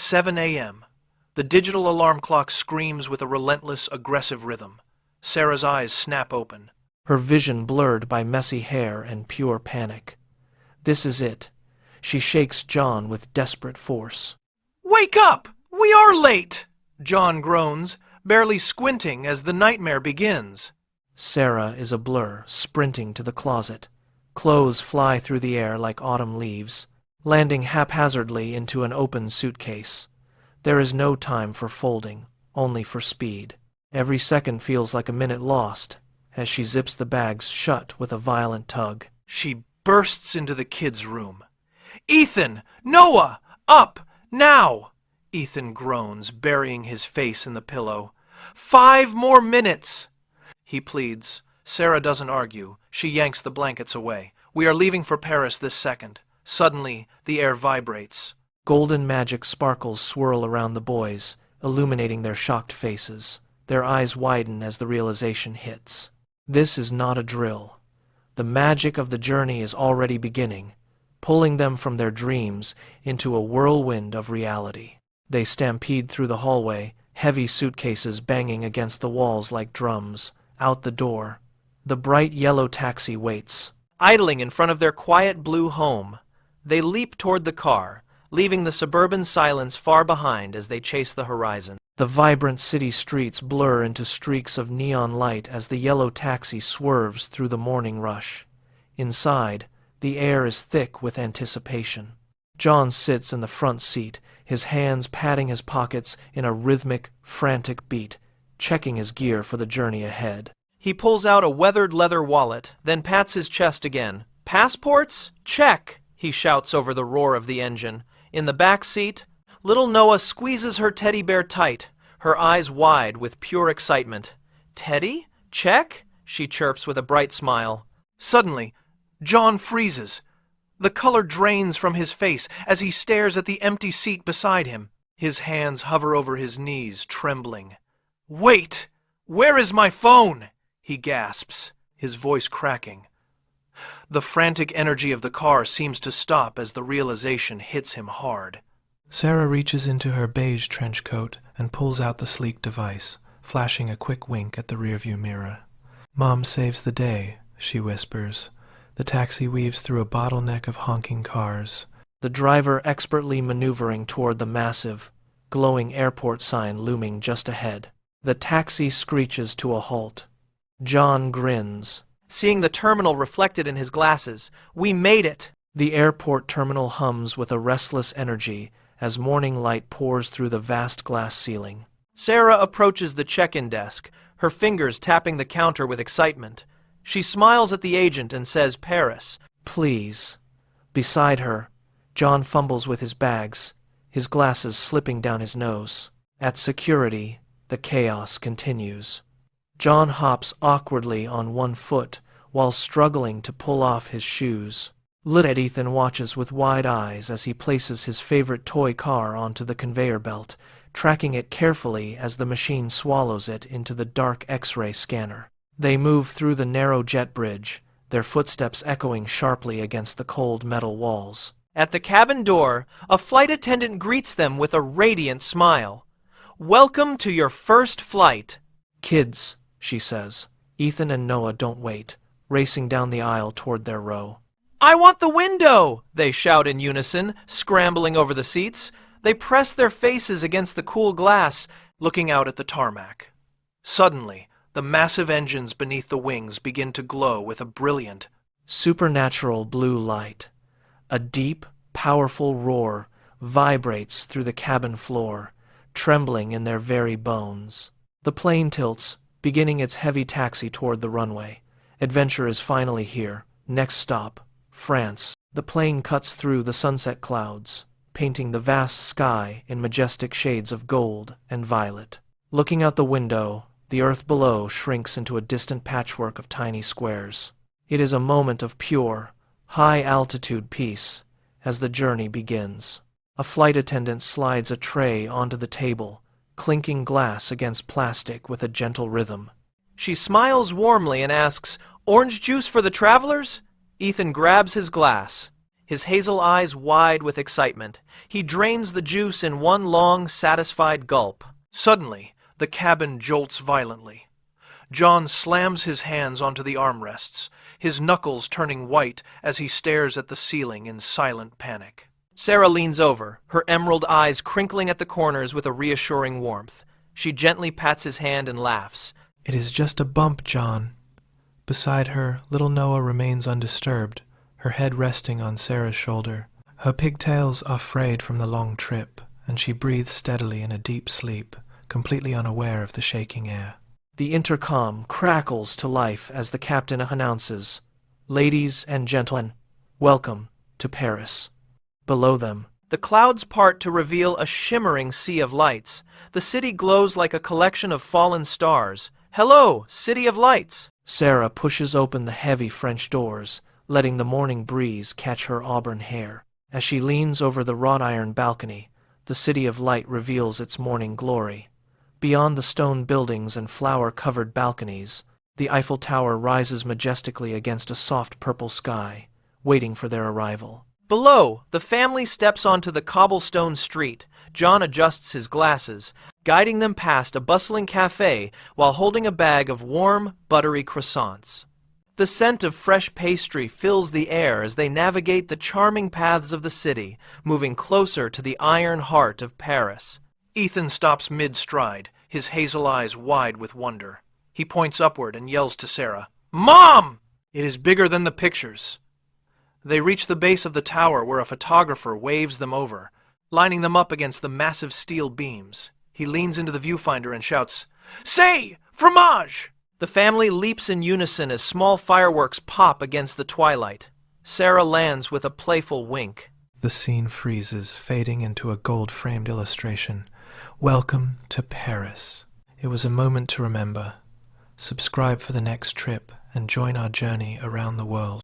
7 a.m. The digital alarm clock screams with a relentless, aggressive rhythm. Sarah's eyes snap open, her vision blurred by messy hair and pure panic. This is it. She shakes John with desperate force. "Wake up! We are late!" John groans, barely squinting as the nightmare begins. Sarah is a blur, sprinting to the closet. Clothes fly through the air like autumn leaves, landing haphazardly into an open suitcase. There is no time for folding, only for speed. Every second feels like a minute lost as she zips the bags shut with a violent tug. She bursts into the kids' room. "Ethan! Noah! Up! Now!" Ethan groans, burying his face in the pillow. 5 more minutes! He pleads. Sarah doesn't argue. She yanks the blankets away. "We are leaving for Paris this second." Suddenly, the air vibrates. Golden magic sparkles swirl around the boys, illuminating their shocked faces. Their eyes widen as the realization hits. This is not a drill. The magic of the journey is already beginning, pulling them from their dreams into a whirlwind of reality. They stampede through the hallway, heavy suitcases banging against the walls like drums. Out the door, the bright yellow taxi waits. Idling in front of their quiet blue home, they leap toward the car, leaving the suburban silence far behind as they chase the horizon. The vibrant city streets blur into streaks of neon light as the yellow taxi swerves through the morning rush. Inside, the air is thick with anticipation. John sits in the front seat, his hands patting his pockets in a rhythmic, frantic beat, checking his gear for the journey ahead. He pulls out a weathered leather wallet, then pats his chest again. "Passports? Check!" he shouts over the roar of the engine. In the back seat, little Noah squeezes her teddy bear tight, her eyes wide with pure excitement. "Teddy? Check?" she chirps with a bright smile. Suddenly, John freezes. The color drains from his face as he stares at the empty seat beside him. His hands hover over his knees, trembling. "Wait! Where is my phone?" he gasps, his voice cracking. The frantic energy of the car seems to stop as the realization hits him hard. Sarah reaches into her beige trench coat and pulls out the sleek device, flashing a quick wink at the rearview mirror. "Mom saves the day," she whispers. The taxi weaves through a bottleneck of honking cars. The driver expertly maneuvering toward the massive, glowing airport sign looming just ahead. The taxi screeches to a halt. John grins. Seeing the terminal reflected in his glasses, "We made it!" The airport terminal hums with a restless energy as morning light pours through the vast glass ceiling. Sarah approaches the check-in desk, her fingers tapping the counter with excitement. She smiles at the agent and says, "Paris." "Please." Beside her, John fumbles with his bags, his glasses slipping down his nose. At security, the chaos continues. John hops awkwardly on one foot while struggling to pull off his shoes. Ethan watches with wide eyes as he places his favorite toy car onto the conveyor belt, tracking it carefully as the machine swallows it into the dark X-ray scanner. They move through the narrow jet bridge, their footsteps echoing sharply against the cold metal walls. At the cabin door, a flight attendant greets them with a radiant smile. "Welcome to your first flight." "Kids," she says. Ethan and Noah don't wait, racing down the aisle toward their row. "I want the window!" they shout in unison, scrambling over the seats. They press their faces against the cool glass, looking out at the tarmac. Suddenly, the massive engines beneath the wings begin to glow with a brilliant, supernatural blue light. A deep, powerful roar vibrates through the cabin floor, trembling in their very bones. The plane tilts, beginning its heavy taxi toward the runway. Adventure is finally here. Next stop, France. The plane cuts through the sunset clouds, painting the vast sky in majestic shades of gold and violet. Looking out the window, the earth below shrinks into a distant patchwork of tiny squares. It is a moment of pure, high-altitude peace as the journey begins. A flight attendant slides a tray onto the table, clinking glass against plastic with a gentle rhythm. She smiles warmly and asks, "Orange juice for the travelers?" Ethan grabs his glass. his hazel eyes wide with excitement. He drains the juice in one long, satisfied gulp. Suddenly, the cabin jolts violently. John slams his hands onto the armrests, his knuckles turning white as he stares at the ceiling in silent panic. Sarah leans over, her emerald eyes crinkling at the corners with a reassuring warmth. She gently pats his hand and laughs. It is just a bump, John. Beside her, little Noah remains undisturbed, her head resting on Sarah's shoulder. Her pigtails are frayed from the long trip, and she breathes steadily in a deep sleep, completely unaware of the shaking air. The intercom crackles to life as the captain announces, "Ladies and gentlemen, welcome to Paris." Below them, the clouds part to reveal a shimmering sea of lights. The city glows like a collection of fallen stars. Hello, City of Lights! Sarah pushes open the heavy French doors, letting the morning breeze catch her auburn hair. As she leans over the wrought iron balcony, the City of Light reveals its morning glory. Beyond the stone buildings and flower-covered balconies, the Eiffel Tower rises majestically against a soft purple sky, waiting for their arrival. Below, the family steps onto the cobblestone street. John adjusts his glasses, guiding them past a bustling cafe while holding a bag of warm, buttery croissants. The scent of fresh pastry fills the air as they navigate the charming paths of the city, moving closer to the iron heart of Paris. Ethan stops mid-stride, his hazel eyes wide with wonder. He points upward and yells to Sarah, "Mom!" It is bigger than the pictures. They reach the base of the tower where a photographer waves them over, lining them up against the massive steel beams. He leans into the viewfinder and shouts, "Say, fromage!" The family leaps in unison as small fireworks pop against the twilight. Sarah lands with a playful wink. The scene freezes, fading into a gold-framed illustration. Welcome to Paris. It was a moment to remember. Subscribe for the next trip and join our journey around the world.